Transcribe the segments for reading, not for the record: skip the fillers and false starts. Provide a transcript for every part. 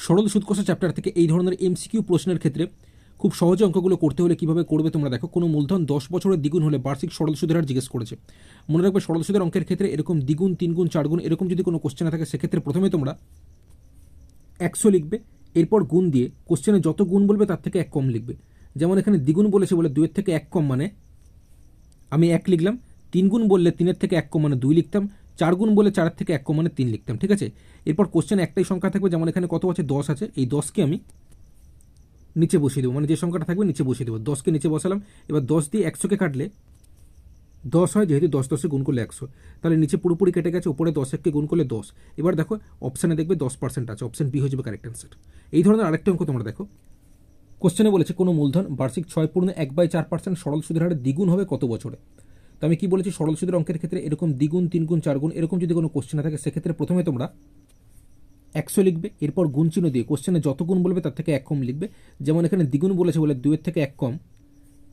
সরল সুদ কষা চ্যাপ্টার থেকে এই ধরনের এমসিকিউ প্রশ্নের ক্ষেত্রে খুব সহজে অঙ্কগুলো করতে হলে কিভাবে করবে তোমরা দেখো। কোনো মূলধন 10 বছরের দ্বিগুণ হলে বার্ষিক সরল সুদের হার জিজ্ঞেস করেছে। মনে রাখবে সরল সুদের অঙ্কের ক্ষেত্রে এরকম দ্বিগুণ, 3 গুণ, 4 গুণ এরকম যদি কোনো কোশ্চেনে থাকে সেক্ষেত্রে প্রথমে তোমরা 100 লিখবে, এরপর গুণ দিয়ে কোশ্চেনে যত গুণ বলবে তার থেকে 1 কম লিখবে। যেমন এখানে দ্বিগুণ বলেছে বলে 2 এর থেকে 1 কম মানে আমি 1 লিখলাম, 3 গুণ বললে 3 এর থেকে 1 কম মানে 2 লিখতাম, 4 গুণ বলে 4 এর থেকে 1 কম মানে 3 লিখতাম। ঠিক আছে, এরপর কোশ্চেন একটাই সংখ্যা থাকবে, যেমন এখানে কত আছে 10 আছে, এই 10কে আমি নিচে বসিয়ে দেবো, মানে যে সংখ্যাটা থাকবে নিচে বসিয়ে দেবো। 10কে নিচে বসালাম, এবার 10 দিয়ে 100কে কাটলে 10 হয়, যেহেতু 10 10 গুণ করলে 100, তাহলে নিচে পুরোপুরি কেটে গেছে, উপরে 10 কে গুণ করলে 10। এবার দেখো অপশানে দেখবে 10% আছে, অপশান বি হয়ে যাবে কারেক্ট অ্যান্সার। এই ধরনের আরেকটা অঙ্ক তোমরা দেখো। কোশ্চেনে বলেছে কোনো মূলধন বার্ষিক 6.1/4% সরল সুদের হারে দ্বিগুণ হবে কত বছরে। তো আমি কি বলেছি, সরল সুদের অঙ্কের ক্ষেত্রে এরকম দ্বিগুণ, 3 গুণ, 4 গুণ এরকম যদি কোনো কোশ্চেনে থাকে সেক্ষেত্রে প্রথমে তোমরা 100 লিখবে, এরপর গুণ চিহ্ন দিয়ে কোশ্চেনে যত গুণ বলবে তার থেকে 1 কম লিখবে। যেমন এখানে দ্বিগুণ বলেছে বলে 2 এর থেকে 1 কম,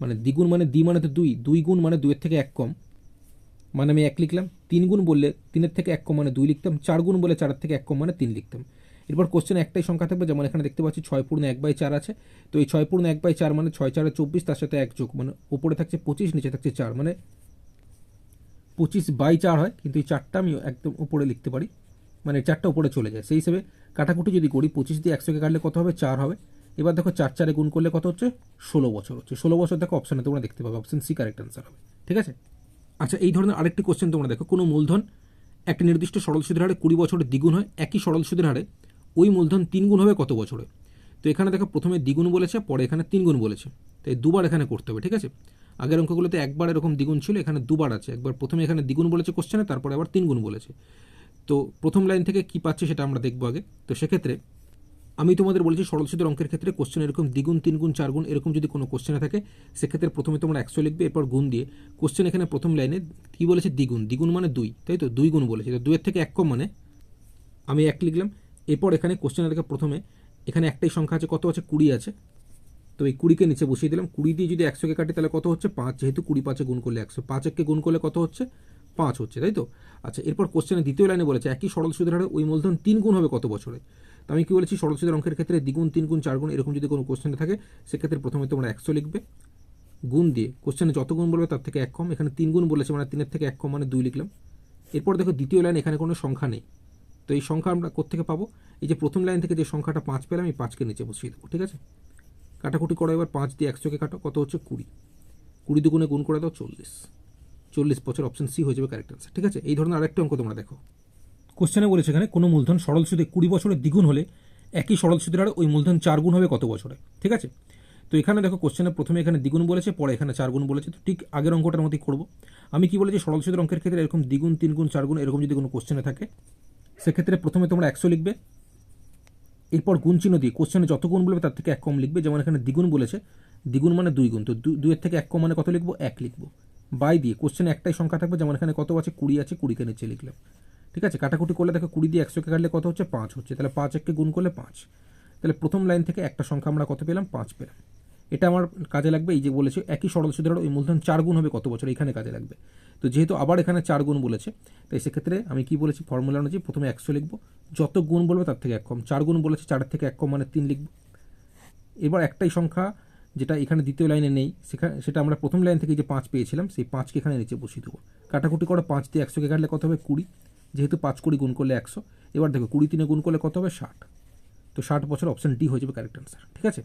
মানে দ্বিগুণ মানে দ্বি মানে তো 2, 2 গুণ মানে 2 এর থেকে 1 কম, মানে আমি 1 লিখলাম। 3 গুণ বললে 3 এর থেকে 1 কম মানে 2 লিখতাম, 4 গুণ বলে 4 এর থেকে 1 কম মানে 3 লিখতাম। এরপর কোশ্চেনে একটাই সংখ্যা থাকবে, যেমন এখানে দেখতে পাচ্ছি 6/1/4 আছে, তো এই 6/1/4 মানে 6 4 24, তার সাথে 1 যোগ মানে উপরে থাকছে 25, নিচে থাকছে 4, মানে 25/4 হয়, কিন্তু এই 4টা আমি একদম উপরে লিখতে পারি, মানে 4টা উপরে চলে যায়। সেই হিসেবে কাটাকুটি যদি করি 25 দিয়ে 100কে কাটলে কত হবে, 4 হবে। এবার দেখো 4 4 গুণ করলে কত হচ্ছে, 16 বছর হচ্ছে। 16 বছর দেখো অপশানে তোমরা দেখতে পাবে, অপশান সি কারেক্ট অ্যান্সার হবে। ঠিক আছে, আচ্ছা এই ধরনের আরেকটি কোশ্চেন তোমরা দেখো। কোনো মূলধন একটা নির্দিষ্ট সরল সুদের হারে 20 বছরের দ্বিগুণ হয়, একই সরল সুদের হারে ওই মূলধন 3 গুণ হবে কত বছরে। তো এখানে দেখো প্রথমে দ্বিগুণ বলেছে, পরে এখানে 3 গুণ বলেছে, তাই দুবার এখানে করতে হবে। ঠিক আছে, আগের অঙ্কগুলোতে একবার এরকম দ্বিগুণ ছিল, এখানে দুবার আছে। একবার প্রথমে এখানে দ্বিগুণ বলেছে কোশ্চেনে, তারপরে আবার 3 গুণ বলেছে। তো প্রথম লাইন থেকে কি পাচ্ছে সেটা আমরা দেখবো আগে। তো সেক্ষেত্রে আমি তোমাদের বলেছি সরল সুদের অঙ্কের ক্ষেত্রে কোশ্চেন এরকম দ্বিগুণ, 3 গুণ, 4 গুণ এরকম যদি কোনো কোশ্চেনে থাকে সেক্ষেত্রে প্রথমে তোমরা 100 লিখবে, এরপর গুণ দিয়ে কোশ্চেন এখানে প্রথম লাইনে কি বলেছে, দ্বিগুণ, দ্বিগুণ মানে 2, তাই তো 2 গুণ বলেছে, তো 2 এর থেকে 1 কম মানে আমি 1 লিখলাম। এরপর এখানে কোশ্চেনে দেখে প্রথমে এখানে একটাই সংখ্যা আছে, কত আছে 20 আছে, তো এই 20কে নিচে বসিয়ে দিলাম। 20 দিয়ে যদি 100কে কাটি তাহলে কত হচ্ছে 5, যেহেতু 20 5 গুণ করলে 100, 5 1কে গুণ করলে কত হচ্ছে 5 হচ্ছে, তাই তো। আচ্ছা এরপর কোশ্চেনে দ্বিতীয় লাইনে বলেছে একই সরল সুদের হারে ওই মূলধন 3 গুণ হবে কত বছরে। তো আমি কি বলেছি, সরল সুদের অঙ্কের ক্ষেত্রে দ্বিগুণ, 3 গুণ, 4 গুণ এরকম যদি কোনো কোশ্চেনে থাকে সেক্ষেত্রে প্রথমে তোমরা 100 লিখবে, গুণ দিয়ে কোশ্চেনে যত গুণ বলবে তার থেকে 1 কম, এখানে 3 গুণ বলেছে মানে 3 এর থেকে 1 কম মানে 2 লিখলাম। এরপর দেখো দ্বিতীয় লাইন, এখানে কোনো সংখ্যা নেই, তো এই সংখ্যা আমরা কোত্থেকে পাবো, এই যে প্রথম লাইন থেকে যে সংখ্যাটা 5 পেলাম, এই 5কে নিচে বসিয়ে দেবো। ঠিক আছে, কাটাকুটি করো, এবার 5 দিয়ে 100কে কাটো, কত হচ্ছে 20, 20 দুগুণে গুণ করে দাও 40, 40 বছর, অপশন সি হয়ে যাবে কারেক্ট অ্যান্সার। ঠিক আছে, এই ধরনের আরেকটা অঙ্ক তোমরা দেখো। কোশ্চেনে বলেছে এখানে কোনো মূলধন সরল সুদে 20 বছরের দ্বিগুণ হলে একই সরল সুদের হারে ওই মূলধন 4 গুণ হবে কত বছরে। ঠিক আছে, তো এখানে দেখো কোশ্চেনে প্রথমে এখানে দ্বিগুণ বলেছে, পরে এখানে 4 গুণ বলেছে, তো ঠিক আগের অঙ্কটার মতোই করবো। আমি কি বলেছি, সরল সুদের অঙ্কের ক্ষেত্রে এরকম দ্বিগুণ, 3 গুণ, 4 গুণ এরকম যদি কোনো কোশ্চেনে থাকে সেক্ষেত্রে প্রথমে তোমরা 100 লিখবে, এরপর গুণ চিহ্ন দিয়ে কোশ্চেনে যত গুণ বলবে তার থেকে 1 কম লিখবে। যেমন এখানে দ্বিগুণ বলেছে, দ্বিগুণ মানে 2 গুণ, তো 2 এর থেকে 1 কম মানে কত লিখবো, 1 লিখবো। বাই দিয়ে কোশ্চেনে একটাই সংখ্যা থাকবে, যেমন এখানে কত আছে 20 আছে, 20কে নিচে লিখলাম। ঠিক আছে, কাটাকুটি করলে দেখো 20 দিয়ে 100কে কাটলে কত হচ্ছে 5 হচ্ছে, তাহলে 5 1কে গুণ করলে 5, তাহলে প্রথম লাইন থেকে একটা সংখ্যা আমরা কত পেলাম, 5 পেলাম। এটা আমার কাজে লাগবে, এই যে বলেছে একই সরল সুদের হারে ওই মূলধন 4 গুণ হবে কত বছর, এখানে কাজে লাগবে। তো যেহেতু আবার এখানে 4 গুণ বলেছে, তাই সেক্ষেত্রে আমি কি বলেছি, ফর্মুলা অনুযায়ী প্রথমে 100 লিখবো, যত গুণ বলবে তার থেকে 1 কম, 4 গুণ বলেছে 4 থেকে 1 কম মানে 3 লিখবো। এবার একটাই সংখ্যা যেটা এখানে দ্বিতীয় লাইনে নেই, সেটা আমরা প্রথম লাইন থেকে যে 5 পেয়েছিলাম সেই 5কে এখানে নিচে বসিয়ে দেবো। কাটাকুটি করে 5 দিয়ে 100কে কাটলে কত হবে 20, যেহেতু 5 20 গুণ করলে 100। এবার দেখো 20 3 গুণ করলে কত হবে 60, তো 60 বছর, অপশন ডি হয়ে যাবে কারেক্ট অ্যান্সার। ঠিক আছে।